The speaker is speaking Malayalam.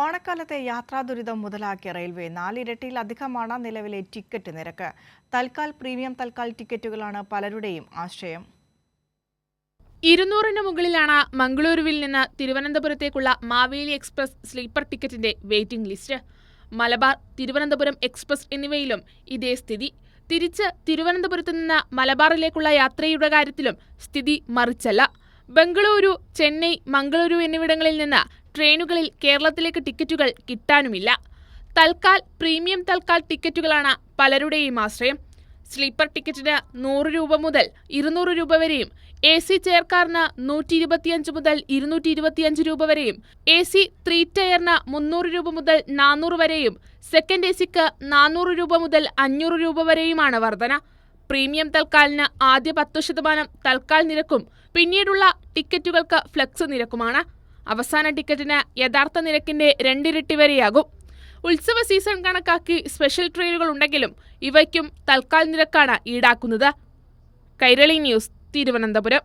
ഓണക്കാലത്തെ യാത്രാ ദുരിതം മുതലാക്കിയ റെയിൽവേ 4 ഇരട്ടിയിലധികമാണ് നിലവിലെ ടിക്കറ്റ് നിരക്ക്. തൽക്കാൽ പ്രീമിയം തൽക്കാൽ ടിക്കറ്റുകളാണ് പലരുടെയും ആശ്രയം. 200-ന് മുകളിലാണ് മംഗളൂരുവിൽ നിന്ന് തിരുവനന്തപുരത്തേക്കുള്ള മാവേലി എക്സ്പ്രസ് സ്ലീപ്പർ ടിക്കറ്റിന്റെ waiting list. Malabar, Thiruvananthapuram express എന്നിവയിലും ഇതേ സ്ഥിതി. തിരിച്ച് തിരുവനന്തപുരത്ത് നിന്ന് മലബാറിലേക്കുള്ള യാത്രയുടെ കാര്യത്തിലും സ്ഥിതി മറിച്ചല്ല. ബംഗളൂരു, ചെന്നൈ, മംഗളൂരു എന്നിവിടങ്ങളിൽ നിന്ന് ട്രെയിനുകളിൽ കേരളത്തിലേക്ക് ടിക്കറ്റുകൾ കിട്ടാനുമില്ല. തൽക്കാൽ പ്രീമിയം തൽക്കാൽ ടിക്കറ്റുകളാണ് പലരുടെയും ആശ്രയം. സ്ലീപ്പർ ടിക്കറ്റിന് 100 രൂപ മുതൽ 200 രൂപ വരെയും, AC ചെയർകാറിന് 125 മുതൽ 225 രൂപ വരെയും, AC 3 ടയറിന് 300 രൂപ മുതൽ 400 വരെയും, സെക്കൻഡ് ACക്ക് 400 രൂപ മുതൽ 500 രൂപ വരെയുമാണ് വർധന. പ്രീമിയം തൽക്കാലിന് ആദ്യ 10% തൽക്കാൽ നിരക്കും പിന്നീടുള്ള ടിക്കറ്റുകൾക്ക് ഫ്ലെക്സ് നിരക്കുമാണ്. അവസാന ടിക്കറ്റിന് യഥാർത്ഥ നിരക്കിന്റെ 2 ഇരട്ടി വരെയാകും. ഉത്സവ സീസൺ കണക്കാക്കി സ്പെഷ്യൽ ട്രെയിനുകൾ ഉണ്ടെങ്കിലും ഇവയ്ക്കും തൽക്കാൽ നിരക്കാണ് ഈടാക്കുന്നത്. കൈരളി ന്യൂസ്, തിരുവനന്തപുരം.